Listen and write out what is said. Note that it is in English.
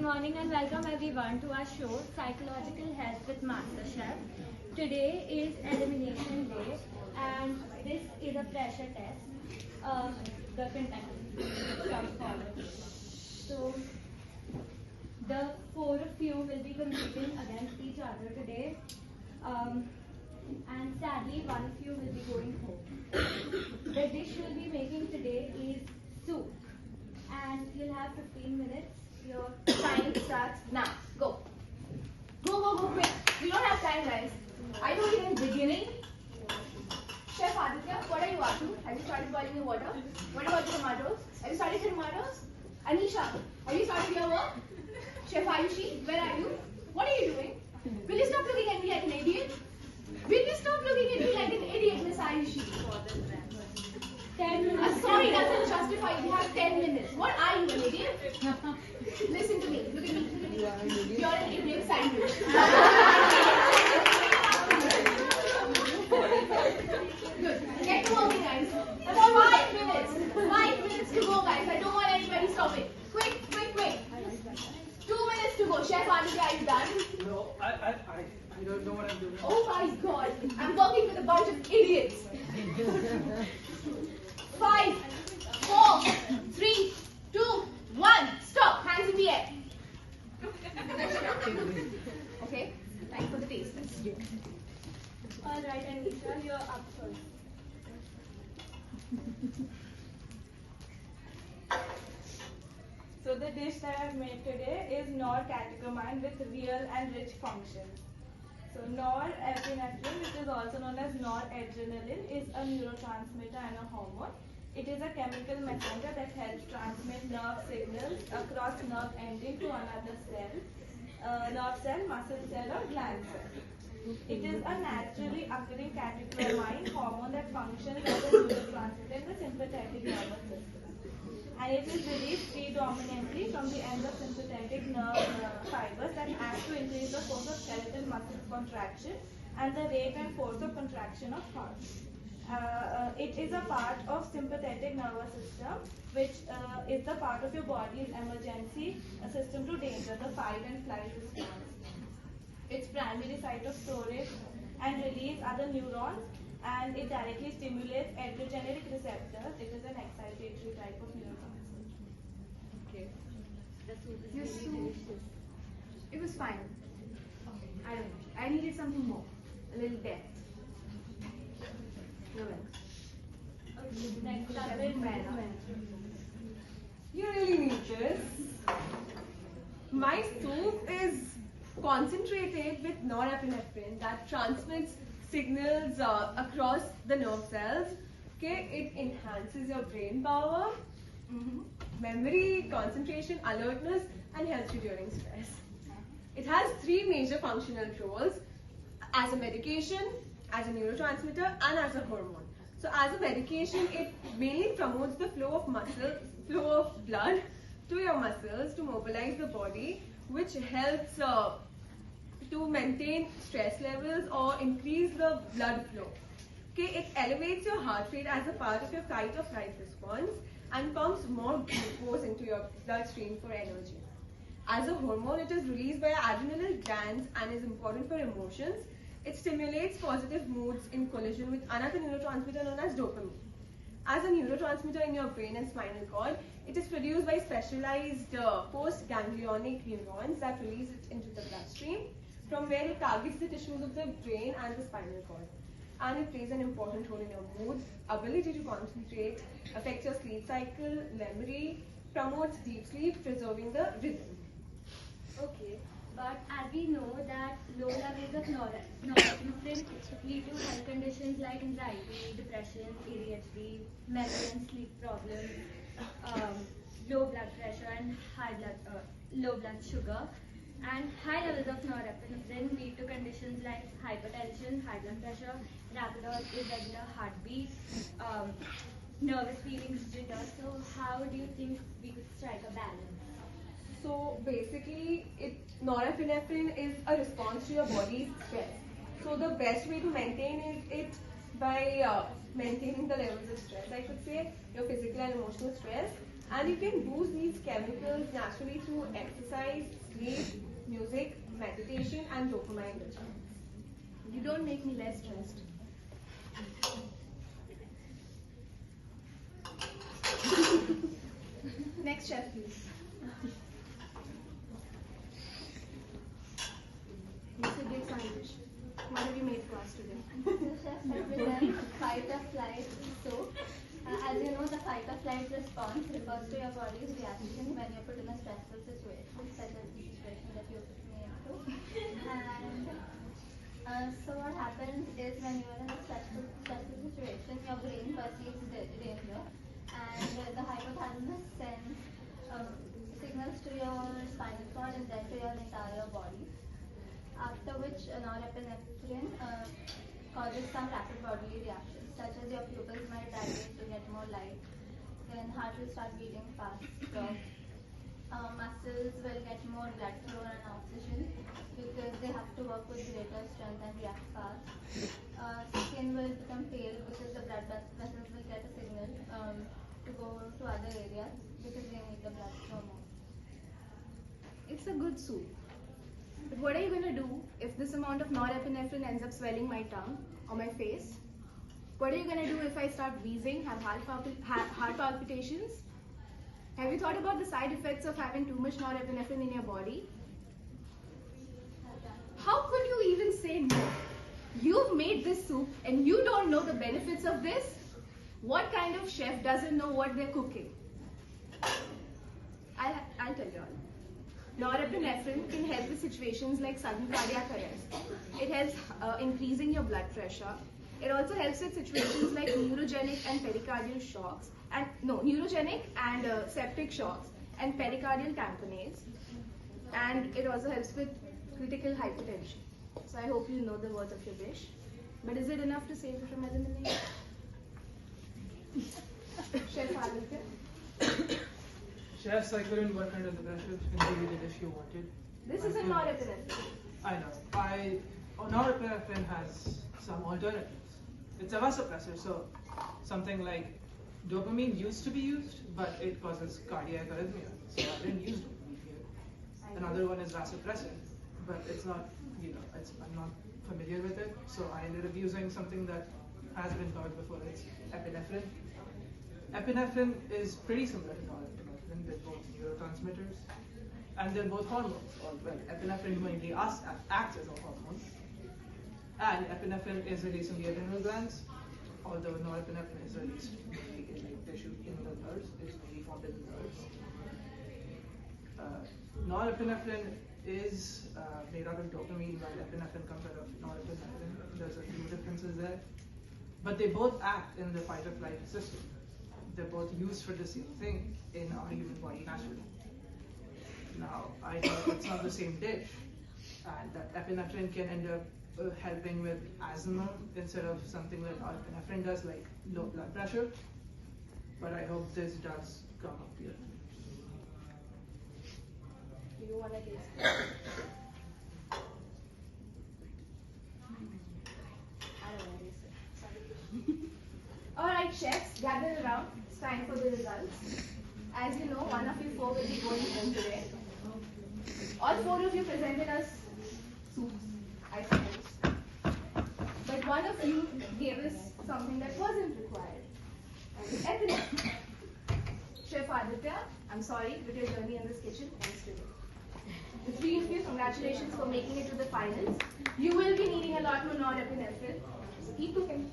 morning and welcome everyone to our show Psychological Health with MasterChef. Today is elimination day and this is a pressure test of the contestants from college. So the four of you will be competing against each other today. And sadly one of you will be going home. The dish we'll be making today is soup and you'll have 15 minutes. Your time starts now. Go. Go, quick. We don't have time, guys. I told you in the beginning. Chef Aditya, what are you up to? Have you started boiling the water? What about the tomatoes? Have you started the tomatoes? Anisha, have you started your work? Chef Ayushi, where are you? What are you doing? Will you stop looking at me like an idiot? Will you stop looking at me like an idiot, Miss Ayushi? 10 minutes. Sorry, doesn't justify. We have 10 minutes. What are you, an idiot? Listen to me. Look at me. You're an idiot sandwich. Good. Get to work, guys. 5 minutes. 5 minutes to go, guys. I don't want anybody stopping. Quick. 2 minutes to go. Chef Aditya, are you done? No, I don't know what I'm doing. Oh my God. I'm working with a bunch of idiots. 5, 4, 3, 2, 1. Stop. Hands in the air. Okay. Time for the taste test. Alright, Anisha, you're up first. So the dish that I've made today is norcatecholine with real and rich functions. So norepinephrine, which is also known as noradrenaline, is a neurotransmitter and a hormone. It is a chemical messenger that helps transmit nerve signals across nerve ending to another cell, nerve cell, muscle cell or gland cell. It is a naturally occurring catecholamine hormone that functions as a neurotransmitter in the sympathetic nervous system. And it is released predominantly from the end of sympathetic nerve fibers that act to increase the force of skeletal muscle contraction and the rate and force of contraction of heart. It is a part of sympathetic nervous system, which is the part of your body's emergency system to danger, the fight and flight response. Its primary site of storage and release are the neurons, and it directly stimulates adrenergic receptors. It is an excitatory type of neurotransmitter. Okay. Your soup. It was fine. Okay. I don't know. I needed something more. A little depth. No thanks. Next up is You really need this. My soup is concentrated with norepinephrine that transmits signals across the nerve cells. Okay, it enhances your brain power, memory, concentration, alertness, and helps you during stress. It has 3 major functional roles: as a medication, as a neurotransmitter, and as a hormone. So as a medication, it mainly promotes the flow of blood to your muscles to mobilize the body, which helps to maintain stress levels or increase the blood flow. Okay, it elevates your heart rate as a part of your fight or flight response and pumps more glucose into your bloodstream for energy. As a hormone, it is released by adrenal glands and is important for emotions. It stimulates positive moods in collision with another neurotransmitter known as dopamine. As a neurotransmitter in your brain and spinal cord, it is produced by specialized postganglionic neurons that release it into the bloodstream, from where it targets the tissues of the brain and the spinal cord. And it plays an important role in your mood, ability to concentrate, affects your sleep cycle, memory, promotes deep sleep, preserving the rhythm. Okay, but as we know that low levels of norepinephrine lead to health conditions like anxiety, depression, ADHD, memory and sleep problems, low blood pressure and low blood sugar. And high levels of norepinephrine lead to conditions like hypertension, high blood pressure, rapid or irregular heartbeat, nervous feelings, jitter. So how do you think we could strike a balance? So basically, norepinephrine is a response to your body's stress. So the best way to maintain it by maintaining the levels of stress, I could say, your physical and emotional stress, And you can boost these chemicals naturally through exercise, sleep, music, meditation, and dopamine withdrawal. You don't make me less stressed. Next chef, please. Mr. Big Sandesh, what have you made for us today? Chef represents fight or flight soap. As you know, the fight or flight response refers to your body's reaction when you're put in a stressful situation, such as the situation that you put me into. And so what happens is when you are in a stressful situation, your brain perceives danger, and the hypothalamus sends signals to your spinal cord and then to your entire body. After which norepinephrine causes some rapid bodily reactions, such as your pupils might dilate to get more light, then heart will start beating faster, muscles will get more blood flow and oxygen because they have to work with greater strength and react fast. Skin will become pale because the blood vessels will get a signal to go to other areas because they need the blood flow more. It's a good soup. But what are you going to do if this amount of norepinephrine ends up swelling my tongue or my face? What are you going to do if I start wheezing, have heart palpitations? Have you thought about the side effects of having too much norepinephrine in your body? How could you even say no? You've made this soup and you don't know the benefits of this? What kind of chef doesn't know what they're cooking? I'll tell you all. Norepinephrine can help with situations like sudden cardiac arrest. It helps increasing your blood pressure. It also helps with situations like neurogenic and pericardial shocks, neurogenic and septic shocks, and pericardial tamponades. And it also helps with critical hypertension. So I hope you know the worth of your dish. But is it enough to save you from elimination? Chef Aditya? Chefs, I couldn't work under the pressure and give you the dish you wanted. This isn't norepinephrine. I know. Norepinephrine has some alternatives. It's a vasopressor, so something like dopamine used to be used, but it causes cardiac arrhythmia. So I didn't use dopamine here. Another one is vasopressin, but it's not, I'm not familiar with it. So I ended up using something that has been heard before. It's epinephrine. Epinephrine is pretty similar to norepinephrine. They're both neurotransmitters, and they're both hormones. Well, epinephrine mainly acts as a hormone, and epinephrine is released in the adrenal glands, although norepinephrine is released mainly in the tissue in the nerves. It's mainly formed in the nerves. Norepinephrine is made out of dopamine, while epinephrine comes out of norepinephrine. There's a few differences there, but they both act in the fight or flight system. They're both used for the same thing in our human body naturally. Now, I know it's not the same dish, and that epinephrine can end up helping with asthma instead of something like norepinephrine does, like low blood pressure. But I hope this does come up here. Do you want to taste it? I don't want to taste it. Sorry. Alright, chefs, gather around. It's time for the results. As you know, one of you four will be going home today. All four of you presented us soups, I suppose. But one of you gave us something that wasn't required. And it's epinephrine. Chef Aditya, I'm sorry, but your journey in this kitchen ends today. The three of you, congratulations for making it to the finals. You will be needing a lot more norepinephrine. So keep cooking.